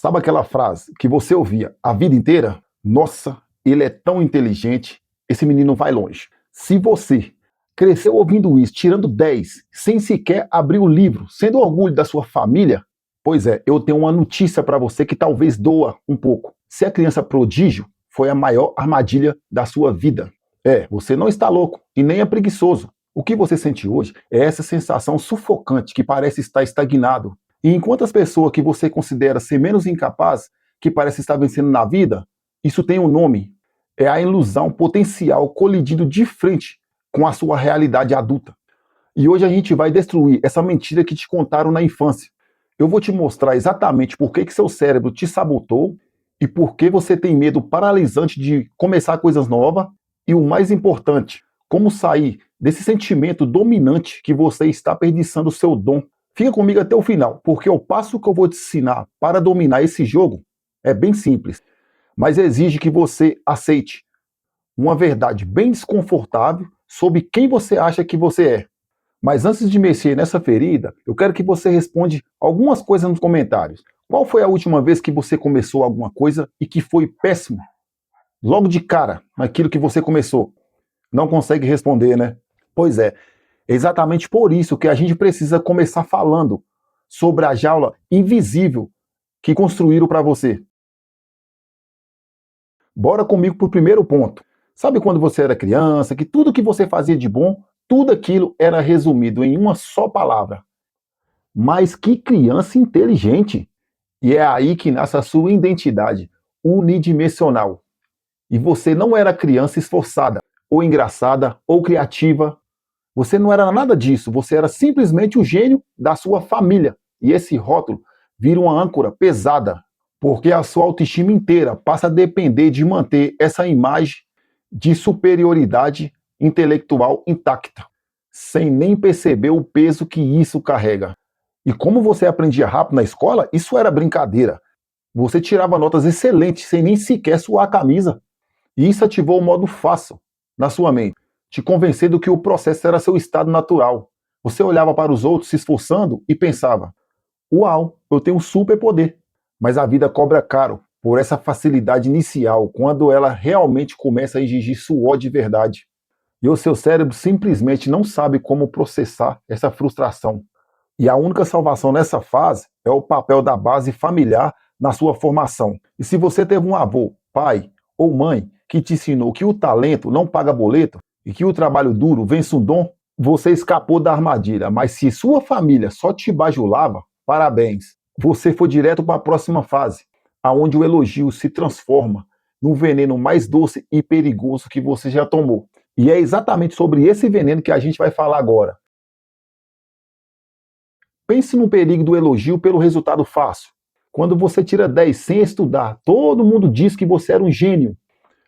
Sabe aquela frase que você ouvia a vida inteira? Nossa, ele é tão inteligente, esse menino vai longe. Se você cresceu ouvindo isso, tirando 10, sem sequer abrir o livro, sendo orgulho da sua família, pois é, eu tenho uma notícia para você que talvez doa um pouco. Se a criança prodígio foi a maior armadilha da sua vida. Você não está louco e nem é preguiçoso. O que você sente hoje é essa sensação sufocante que parece estar estagnado. E enquanto as pessoas que você considera ser menos incapaz, que parece estar vencendo na vida, isso tem um nome. É a ilusão potencial colidindo de frente com a sua realidade adulta. E hoje a gente vai destruir essa mentira que te contaram na infância. Eu vou te mostrar exatamente por que seu cérebro te sabotou e por que você tem medo paralisante de começar coisas novas e o mais importante, como sair desse sentimento dominante que você está desperdiçando o seu dom. Fica comigo até o final, porque o passo que eu vou te ensinar para dominar esse jogo é bem simples, mas exige que você aceite uma verdade bem desconfortável sobre quem você acha que você é. Mas antes de mexer nessa ferida, eu quero que você responda algumas coisas nos comentários. Qual foi a última vez que você começou alguma coisa e que foi péssimo? Logo de cara, naquilo que você começou. Não consegue responder, né? Pois é exatamente por isso que a gente precisa começar falando sobre a jaula invisível que construíram para você. Bora comigo pro primeiro ponto. Sabe quando você era criança, que tudo que você fazia de bom, tudo aquilo era resumido em uma só palavra? Mas que criança inteligente! E é aí que nasce a sua identidade unidimensional. E você não era criança esforçada, ou engraçada, ou criativa. Você não era nada disso, você era simplesmente o gênio da sua família. E esse rótulo vira uma âncora pesada, porque a sua autoestima inteira passa a depender de manter essa imagem de superioridade intelectual intacta, sem nem perceber o peso que isso carrega. E como você aprendia rápido na escola, isso era brincadeira. Você tirava notas excelentes sem nem sequer suar a camisa. E isso ativou o modo fácil na sua mente, te convencendo que o processo era seu estado natural. Você olhava para os outros se esforçando e pensava: uau, eu tenho um superpoder. Mas a vida cobra caro por essa facilidade inicial, quando ela realmente começa a exigir suor de verdade. E o seu cérebro simplesmente não sabe como processar essa frustração. E a única salvação nessa fase é o papel da base familiar na sua formação. E se você teve um avô, pai ou mãe que te ensinou que o talento não paga boleto e que o trabalho duro vence um dom, você escapou da armadilha. Mas se sua família só te bajulava, parabéns. Você foi direto para a próxima fase, aonde o elogio se transforma no veneno mais doce e perigoso que você já tomou. E é exatamente sobre esse veneno que a gente vai falar agora. Pense no perigo do elogio pelo resultado fácil. Quando você tira 10 sem estudar, todo mundo diz que você era um gênio.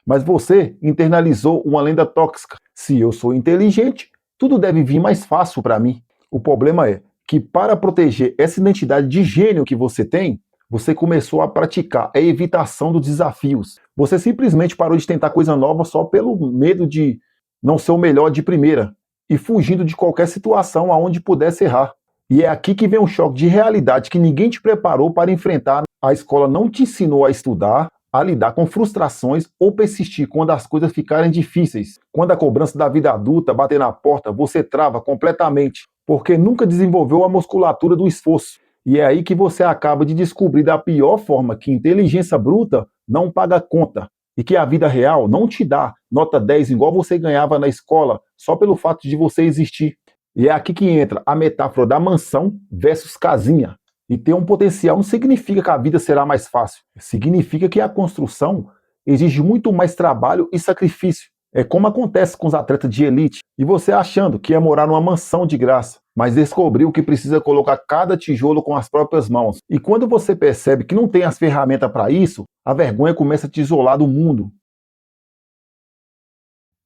Mas você internalizou uma lenda tóxica. Se eu sou inteligente, tudo deve vir mais fácil para mim. O problema é que, para proteger essa identidade de gênio que você tem, você começou a praticar a evitação dos desafios. Você simplesmente parou de tentar coisa nova só pelo medo de não ser o melhor de primeira e fugindo de qualquer situação aonde pudesse errar. E é aqui que vem um choque de realidade que ninguém te preparou para enfrentar. A escola não te ensinou a estudar, a lidar com frustrações ou persistir quando as coisas ficarem difíceis. Quando a cobrança da vida adulta bater na porta, você trava completamente, porque nunca desenvolveu a musculatura do esforço. E é aí que você acaba de descobrir da pior forma que inteligência bruta não paga conta e que a vida real não te dá nota 10 igual você ganhava na escola só pelo fato de você existir. E é aqui que entra a metáfora da mansão versus casinha. E ter um potencial não significa que a vida será mais fácil. Significa que a construção exige muito mais trabalho e sacrifício. É como acontece com os atletas de elite. E você achando que ia morar numa mansão de graça, mas descobriu que precisa colocar cada tijolo com as próprias mãos. E quando você percebe que não tem as ferramentas para isso, a vergonha começa a te isolar do mundo.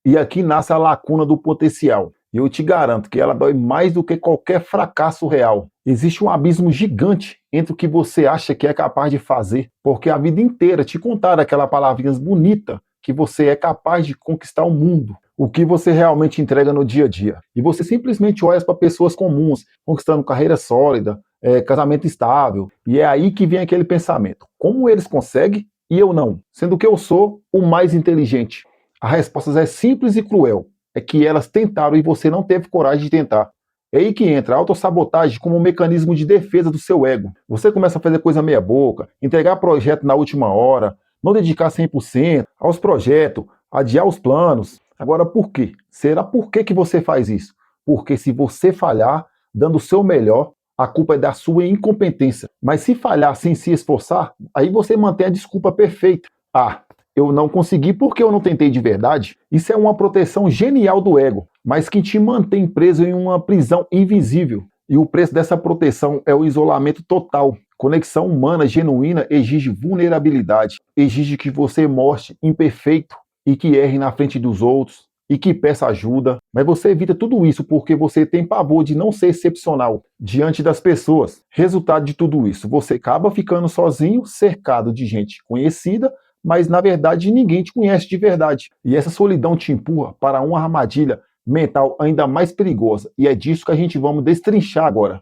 E aqui nasce a lacuna do potencial. E eu te garanto que ela dói mais do que qualquer fracasso real. Existe um abismo gigante entre o que você acha que é capaz de fazer, porque a vida inteira te contaram aquela palavrinha bonita que você é capaz de conquistar o mundo, o que você realmente entrega no dia a dia. E você simplesmente olha para pessoas comuns, conquistando carreira sólida, casamento estável. E é aí que vem aquele pensamento: como eles conseguem e eu não? Sendo que eu sou o mais inteligente. A resposta é simples e cruel. É que elas tentaram e você não teve coragem de tentar. É aí que entra a autossabotagem como um mecanismo de defesa do seu ego. Você começa a fazer coisa meia boca, entregar projeto na última hora, não dedicar 100% aos projetos, adiar os planos. Agora, por quê? Será por que você faz isso? Porque se você falhar, dando o seu melhor, a culpa é da sua incompetência. Mas se falhar sem se esforçar, aí você mantém a desculpa perfeita. Ah, eu não consegui porque eu não tentei de verdade. Isso é uma proteção genial do ego, mas que te mantém preso em uma prisão invisível. E o preço dessa proteção é o isolamento total. Conexão humana genuína exige vulnerabilidade, exige que você mostre imperfeito e que erre na frente dos outros e que peça ajuda. Mas você evita tudo isso porque você tem pavor de não ser excepcional diante das pessoas. Resultado de tudo isso, você acaba ficando sozinho, cercado de gente conhecida, mas na verdade ninguém te conhece de verdade. E essa solidão te empurra para uma armadilha mental ainda mais perigosa. E é disso que a gente vamos destrinchar agora.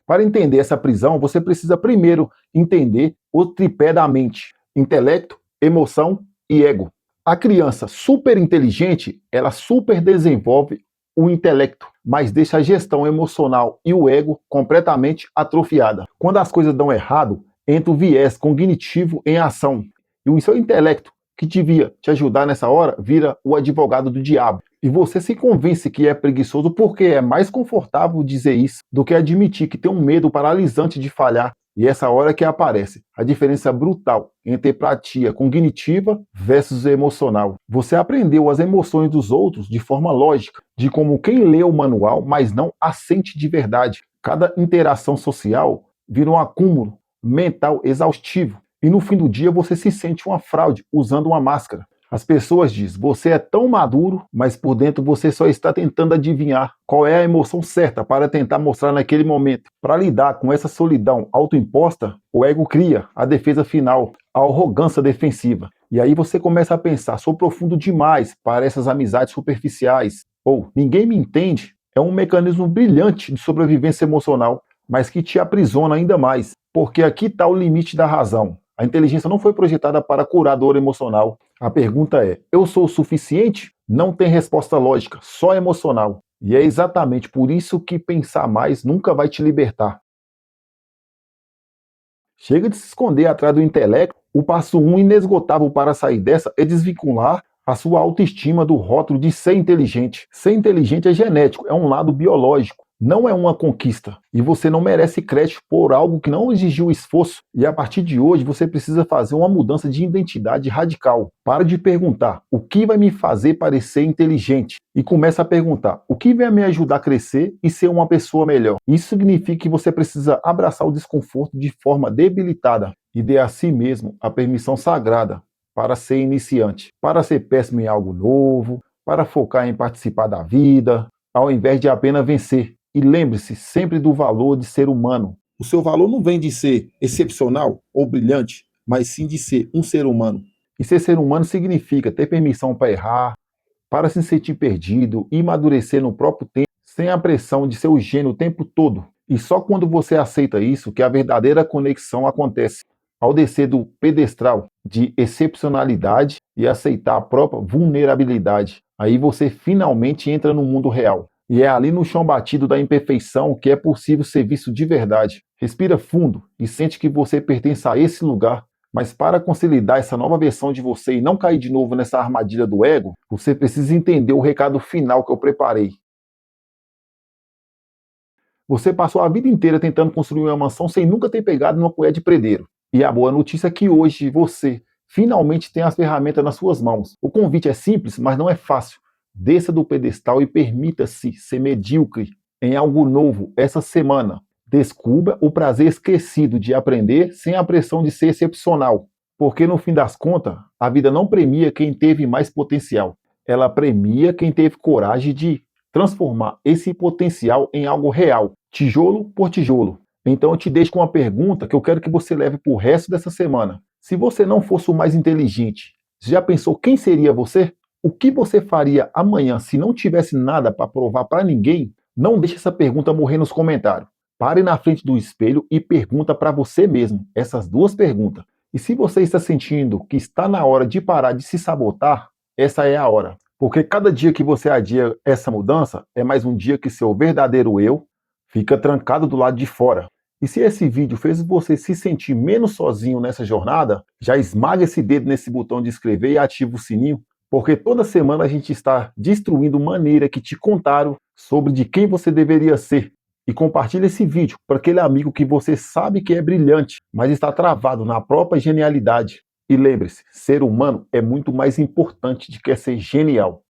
Para entender essa prisão, você precisa primeiro entender o tripé da mente: intelecto, emoção e ego. A criança super inteligente, ela super desenvolve o intelecto, mas deixa a gestão emocional e o ego completamente atrofiada. Quando as coisas dão errado, entra o viés cognitivo em ação. E o seu intelecto, que devia te ajudar nessa hora, vira o advogado do diabo. E você se convence que é preguiçoso porque é mais confortável dizer isso do que admitir que tem um medo paralisante de falhar. E essa hora que aparece a diferença brutal entre empatia cognitiva versus emocional. Você aprendeu as emoções dos outros de forma lógica, de como quem lê o manual, mas não a sente de verdade. Cada interação social vira um acúmulo mental exaustivo. E no fim do dia você se sente uma fraude usando uma máscara. As pessoas dizem: você é tão maduro, mas por dentro você só está tentando adivinhar qual é a emoção certa para tentar mostrar naquele momento. Para lidar com essa solidão autoimposta, o ego cria a defesa final, a arrogância defensiva. E aí você começa a pensar: sou profundo demais para essas amizades superficiais. Ou ninguém me entende. É um mecanismo brilhante de sobrevivência emocional, mas que te aprisiona ainda mais. Porque aqui está o limite da razão. A inteligência não foi projetada para curar dor emocional. A pergunta é: eu sou o suficiente? Não tem resposta lógica, só emocional. E é exatamente por isso que pensar mais nunca vai te libertar. Chega de se esconder atrás do intelecto. O passo inesgotável para sair dessa é desvincular a sua autoestima do rótulo de ser inteligente. Ser inteligente é genético, é um lado biológico. Não é uma conquista. E você não merece crédito por algo que não exigiu esforço. E a partir de hoje você precisa fazer uma mudança de identidade radical. Para de perguntar: o que vai me fazer parecer inteligente? E começa a perguntar: o que vai me ajudar a crescer e ser uma pessoa melhor? Isso significa que você precisa abraçar o desconforto de forma debilitada e dê a si mesmo a permissão sagrada para ser iniciante, para ser péssimo em algo novo, para focar em participar da vida, ao invés de apenas vencer. E lembre-se sempre do valor de ser humano. O seu valor não vem de ser excepcional ou brilhante, mas sim de ser um ser humano. E ser humano significa ter permissão para errar, para se sentir perdido e amadurecer no próprio tempo, sem a pressão de ser o gênio o tempo todo. E só quando você aceita isso que a verdadeira conexão acontece. Ao descer do pedestal de excepcionalidade e aceitar a própria vulnerabilidade, aí você finalmente entra no mundo real. E é ali no chão batido da imperfeição que é possível ser visto de verdade. Respira fundo e sente que você pertence a esse lugar. Mas para consolidar essa nova versão de você e não cair de novo nessa armadilha do ego, você precisa entender o recado final que eu preparei. Você passou a vida inteira tentando construir uma mansão sem nunca ter pegado numa colher de predeiro. E a boa notícia é que hoje você finalmente tem as ferramentas nas suas mãos. O convite é simples, mas não é fácil. Desça do pedestal e permita-se ser medíocre em algo novo essa semana. Descubra o prazer esquecido de aprender sem a pressão de ser excepcional. Porque no fim das contas, a vida não premia quem teve mais potencial. Ela premia quem teve coragem de transformar esse potencial em algo real, tijolo por tijolo. Então eu te deixo com uma pergunta que eu quero que você leve para o resto dessa semana. Se você não fosse o mais inteligente, já pensou quem seria você? O que você faria amanhã se não tivesse nada para provar para ninguém? Não deixe essa pergunta morrer nos comentários. Pare na frente do espelho e pergunta para você mesmo essas duas perguntas. E se você está sentindo que está na hora de parar de se sabotar, essa é a hora. Porque cada dia que você adia essa mudança é mais um dia que seu verdadeiro eu fica trancado do lado de fora. E se esse vídeo fez você se sentir menos sozinho nessa jornada, já esmaga esse dedo nesse botão de inscrever e ativa o sininho, porque toda semana a gente está destruindo maneira que te contaram sobre de quem você deveria ser. E compartilhe esse vídeo para aquele amigo que você sabe que é brilhante, mas está travado na própria genialidade. E lembre-se, ser humano é muito mais importante do que ser genial.